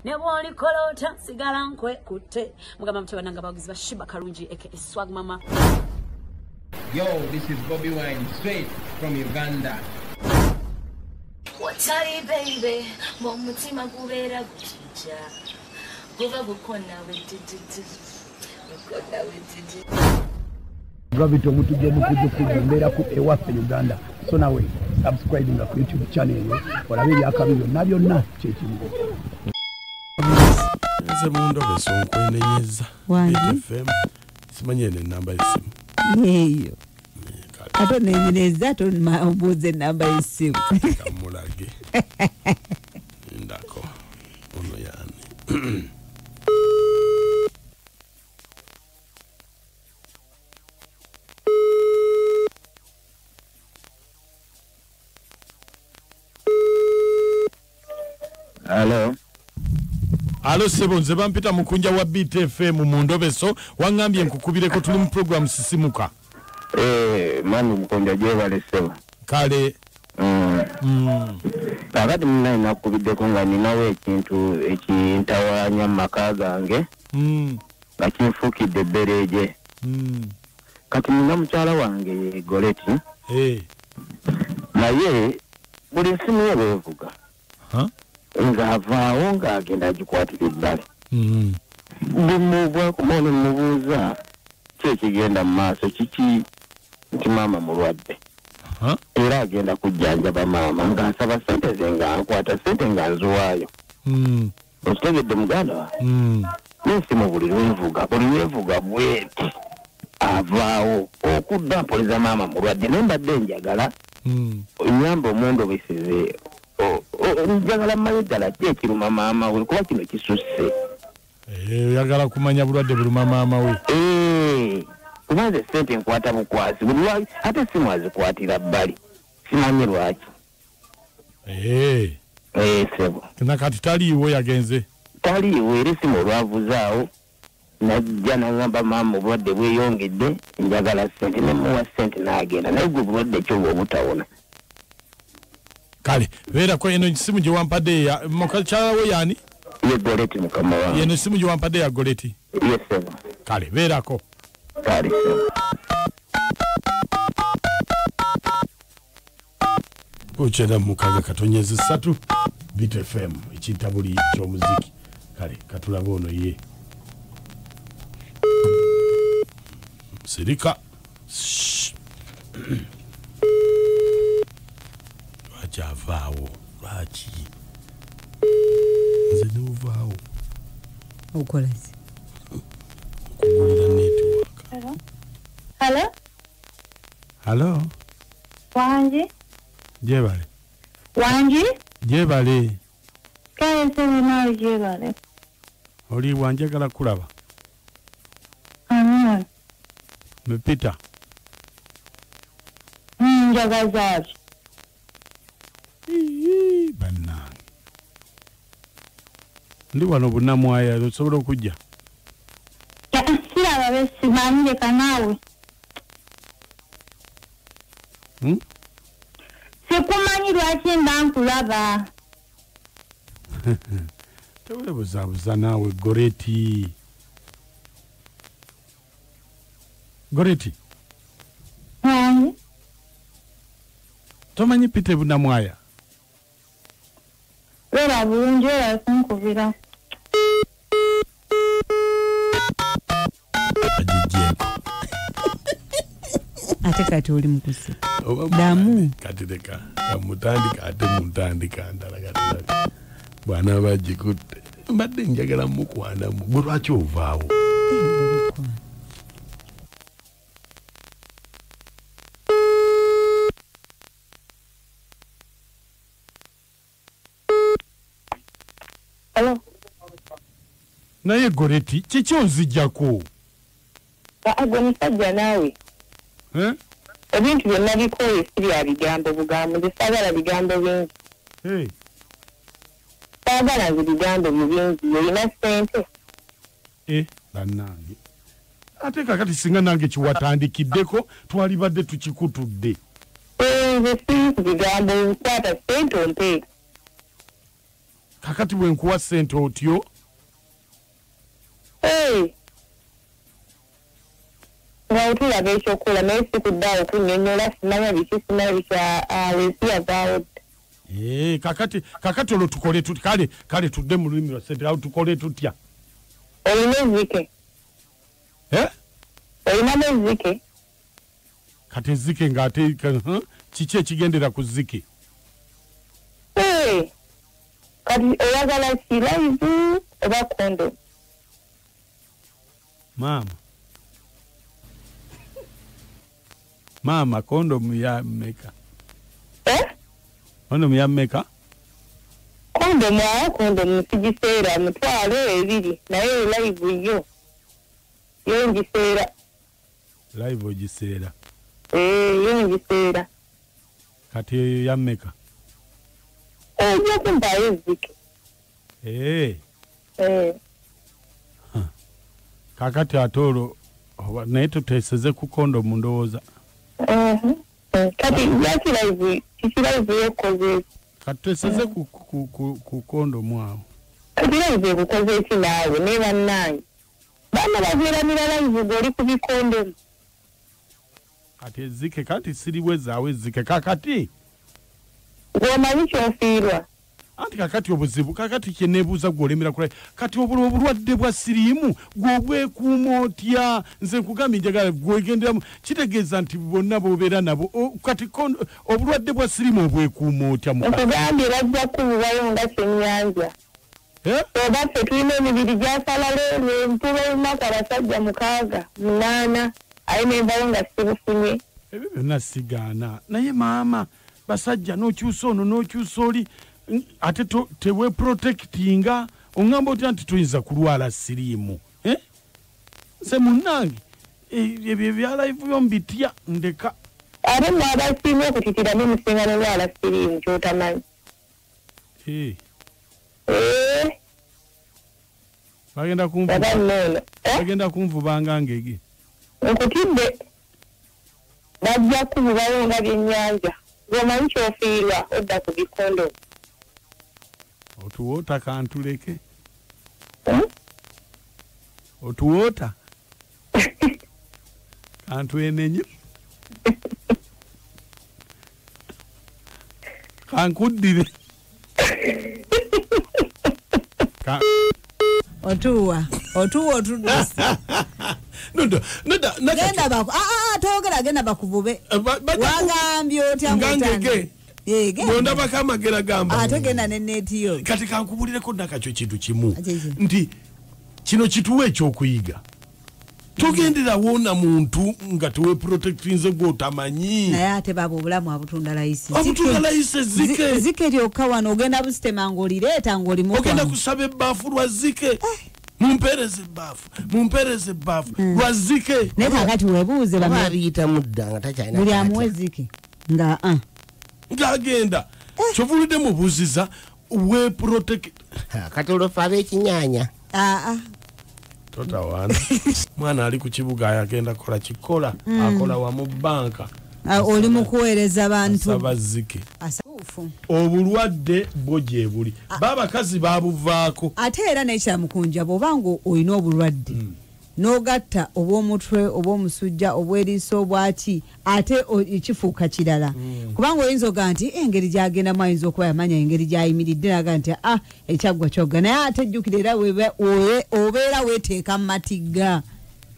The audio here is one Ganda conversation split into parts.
Nebwoli kolota sigala nkwe kutte. Mugamba mtebananga baguzi bashiba kalungi aka Swag Mama. Yo, this is Bobby Wange straight from Uganda. Watari baby, mumutima kubera kuchicha. Kuva gukona wetiti. Gukona wetiti. Gravity omutuje mukujja ku ewaffe Uganda. So nawe subscribing ku YouTube channel olabe byakabiro na byonna kyekimu. Nze Endobeso nkwenenyeza. Wange FM. Simanye ne namba y'essimu. Eyo. Ato nenyeza ato mabuze namba y'essimu. Kamulage. Ndako. Ono yani. Hello. Alo sebo nze bampita Mukunja wa BTFM mu Endobeso wangambye nkukubireko tuli mu program sisimuka. Mani Mukunja jebale sebo. Kale. Kakati muna inakubiddeko nga ninawe ekintu ekintawanya maka gange. Nga kinfukidde ebbereje. Kati nina mukyala wange Goleti. Naye buli simu ye bwevuga. Nga avaawo ng'agenda agikwatira ebbali. Bimubwa kumone mubuuza kyekigenda mu maaso kiki nti maama mulwadde. Era agenda kujjanjaba maama ng'asaba ssente ze nga nkwata ssente nga nziwaayo. Okitegedde muganda wa? N'essimu buli lwevuga bweti avaawo okudda mpoliza maama mulwadde naye mbadde njagala onyamba omwendobesize njagala mmanyi ddala ki ekiruma maama we kuba kino kisusse. Oyagala kumanya bulwadde buluma maama we. Kubanze ssente nkwata bukwasi buli lwaki ate essimu azikwatira bbali simanyi lwaki. Sebo nakati taliiwo yagenze. Taliiwo era essimu olwavuzaawo najja nagamba maama obulwadde bweyongedde njagala ssente nemuwa ssente n'agenda naye gwe bulwadde kyoba obutawona. Kale beerako eno simu gye wampadde ya mukakyala we yani? Ye Goleti mukama wange. Yeno simu gye wampadde ya Goleti? Yes sebo. Kale beerako. Kale sebo. Uchenda mukaga katonyezi 3 BTFM ekitabuli ky'omuziki. Kale katulaba ono ye. Sirika. Javao lwaki nze n'ovaawo okolazi okugulira network. Hello Wange jebale kale nsebe nawe jebale oli wanjagala kulaba Mepita njagazaaki bannange ndi wano bunnamwaya osobola okujja. Siraba besimanyi leka naawe sikumanyi lwaki mba nkulaba. Tewebuzaabuza naawe Goleti. Tomanyi Pite bunnamwaya? Era bulungi era kunkubira. Ajijeko. Ate kati oli mukuse. Damu. Kati leka. Kamutandika ate mutandika ndala kati. Bwana bajikutte. Mbadde njagala mukwana mu. Lwaki ovaawo? Hello. Naye Goleti kiki onzijjako? Gwe musajja naawe. Ebintu byonna bikooye si bya bigambo bugambo nze saagala bigambo bingi. Saagala nze bigambo bingi olina ssente. Bannange ate kakati singa nange kiwatandikiddeko twalibadde tukikutudde. Nze siri ku bigambo nkwata ssente ompe. kakati bwe nkuwa ssente otyo nga otulaga ekyokola naye sikuddawo okunyonyola simanya biki simanya bikya wensi yavaawo kakati olwo tukole tuti kale tudde mu lulimi lwa ssente awo tukole tutya olina ezzike olinamu ezzike kati ezzike ng'ate kiki ekigendera ku zzike kati oyagala kiraivu oba kondo maama kondomu ya mmeka kondomu ya mmeka kondomu sigiseera mutwalo 2 naye live yo ngiseera live ogiseera yo ngiseera kati ya mmeka ojja kumpaayo ezzike kakati ate olwo naye tuteeseze ku kondomu ndowooza kati yakiraivu kikiraivu yekoze kati tuteeseze ku kondomu awo kati laivu ekukoze eki naawe ne bannange baana baviiramira laivu goli ku bikondomu kati ezzike kati siriwe zaawe ezzike kakati gwomanyi kyofiirwa anti kakati obuzibu kakati kyeneebuuza gwolemera kula kati obulwadde bwa siriimu gwobwekuuma otya nze nkugambye njagala gwegenderamu kitegeeza nti bonna bobeera nabo kati obulwadde bwa siriimu obwekuuma otya nkugambye bajja kububayo nga kyennyanja oba ffe tulina emibiri gyasala leero ntuba olunaku abasajja 6-8 aye nenvayo nga sibufunye ebyo byonna sigaana naye maama basajja n'okyusa ono n'okyusa oli ate teweprotectinga oŋŋamba otya nti tuyinza kulwala siriimu nze munnange ebyo ebyalaivu yombitya ndeka ate mwabasiima okutitira nemusinga nolwala siriimu kyotamanyi bagenda kunvubanga ngege nkutidde bajja kububayo nga byennyanja gwomanyi kyofiirwa odda ku bikondo otuwoota kantuleke otuwoota kantwenenye kankuddire otuwa otuddusa genda baku togera genda bakuvube wagambye otya ngangege ndabako amagera gamba ate genda neneetiyo kati kankubulireko nakakyo kintu kimu nti kino kituwa ekyokuyiga togendera woona muntu nga teweprotectinze gwotamanyi naye ate baba obulamu abutunda layisi zike lyokka wano ogenda busitema ng'olireeta ng'olimu ogenda kusaba ebbaafu lwa zike mumpereze ebbaafu lwa zike naye kakati webuuze babiyita mudda nga takyalina buli amuwa ezike ng'agenda kyovulidde mubuuziza kati olwofe ab'ekinyaanya totawaana mwana ali ku kibuga ayagenda kukola kikola akola wa mu banka oli mu kuweereza bantu asaba zike obulwadde bwo gye buli babakazi babuvaako ate era nekyamukunja bw'obanga olina obulwadde n'ogatta obw'omutwe obw'omusujja obw'eriiso obwaki ate kifuuka kirala kubanga oyinza oga nti engeri gyagendamu ayinza okuba yamanya engeri gyayimiridde naga nti ekyaggwa kyogga naye ate ejjukira era obeera weeteeka mu matigga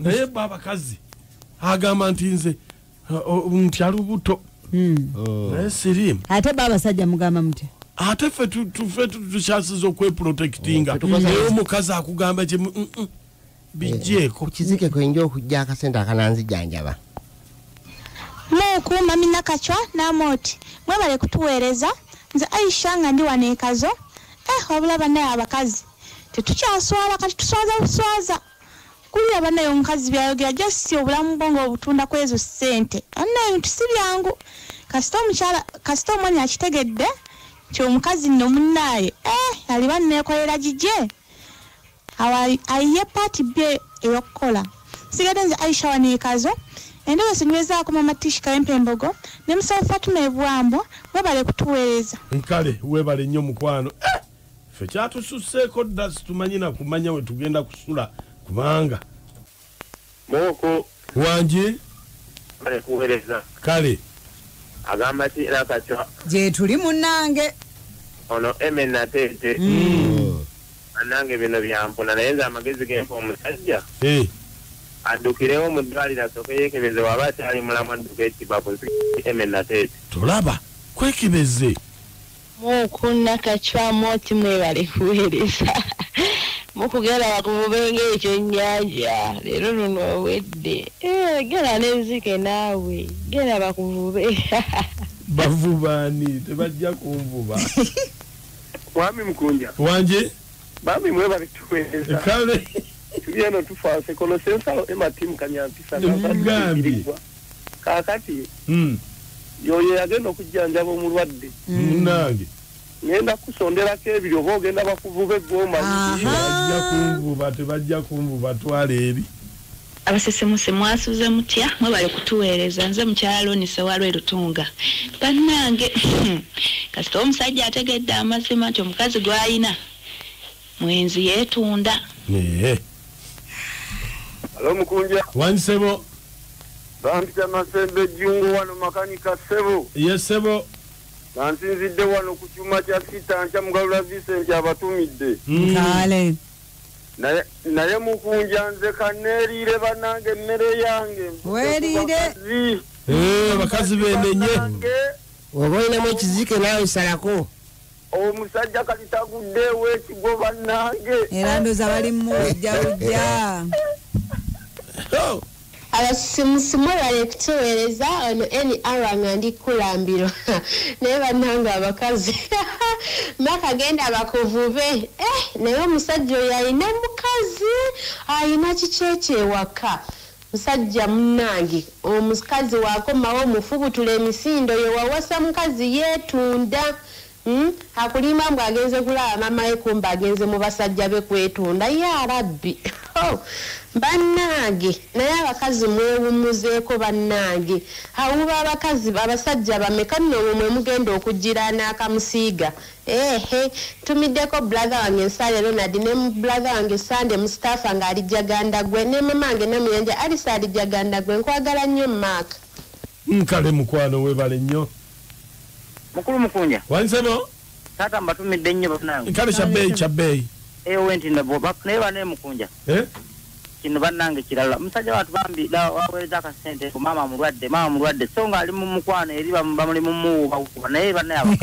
naye babakazi agamba nti nze nti ali buto naye siriimu ate babasajja mugamba muti ate ffe tukyasiza okweprotectinga naye omukazi akugamba kye bijjeeko kizike kwenja okujja akasente akananzijanjaba muuku mami nakacwa namoti mwebale kutuweereza nze Aisha nga ndi wano ekazo wabula bannaye abakazi tetukyaswala kati tuswaza buswaza kulira bannaye omukazi byayogera josi obulamu bwongo obutunda kwezo ssente annaye bintu si byangu kasita omwanya akitegedde kyomukazi nno munnaye yali banneekolera gije ayiye paati bye eyokukola sigadde nze Aisha waniikazo Endobeso nywezako mama Tishika Empembogo ne musawo Fatuma Ebwambo webale kutuweereza nkale webale nnyo mukwano Fe kyatususseeko dda situmanyina kumanya we tugenda kusula kubanga Moko Wange kale kuweereza kale agamba ti nakatwa gye tuli munnange ono emenatete anange bino byampuna naye nze amagezi gempa omusajja addukirewo mu ddwaliro asooke yeekebeze waba akyali mulamu adduka ekibabu emenatete tolaba kwekebeze Moko nakachwa moti mwebale kuweereza mukugenda bakuvubenga ekyennyanja leero luno owedde genda n'enzike naawe genda bakuvube bavubaani tebajja kunvuba Mwami Mukunja Wange bami mwebale tuweereza kale tuli eno tufaase kono sensalo ematimu kanyampisa Mugambye. kaakati yoyo yagenda okujjanjaba omulwadde munnange ngenda kusonderako ebiri oba ogenda bakuvuba eggoma bajja kunvuba tebajja kunvuba twala eri abasesemuse mwasuze mutya mwebale kutuweereza nze mukyala Lonise walwe Lutunga bannange kasita omusajja ategedde amazima nti omukazi gw'ayina mwenzi Yetunda. Alo Mukunja Wange sebo bampita Masembe Jungu wano makanika sebo yes sebo nansinzidde wano ku kyuma kya sita nkya Mugalula Vincent abatumidde kale naye Mukunja nze kaneeriire bannange emmere yange weeriire abakazi benenye oba olinamu ekizike naawe salako omusajja kati taguddeewo ekigo bannange era ndoza bali mujjawujja abasimusimu bali kutuweereza ono NR nga ndi kulambiro naye bannange abakazi makagenda bakuvube naye omusajja oyo alina mukazi alina kikyekye ewaka musajja munnange omukazi wakomawo omufubutula emisindo yo wawasa mukazi Yetunda akulima mbw agenze kulaba mamaye kumba agenze mu basajja be kwetunda ya rabbi bannange naye abakazi mwewumuzeeko bannange awuba abakazi abasajja bameka nno mwe mugenda okugirana akamusiiga tumiddeko brother wange Nsale Ronald ne brother wange Sande Mustafa ng'alijjaganda gwe ne mamange Namuyanja Alisa alijjaganda gwe nkwagala nnyo Mark nkale mukwano webale nnyo Mukulu Mukunja Wange sebo tata mbatumidde nnyo bannange nkale kyabbeeyi wenti naye bane Mukunja kino bannange kirala musajja watu bambi waweereza akasente ku mama mulwadde so nga ali mu mukwano eri bamuli mu muwuba naye bannaye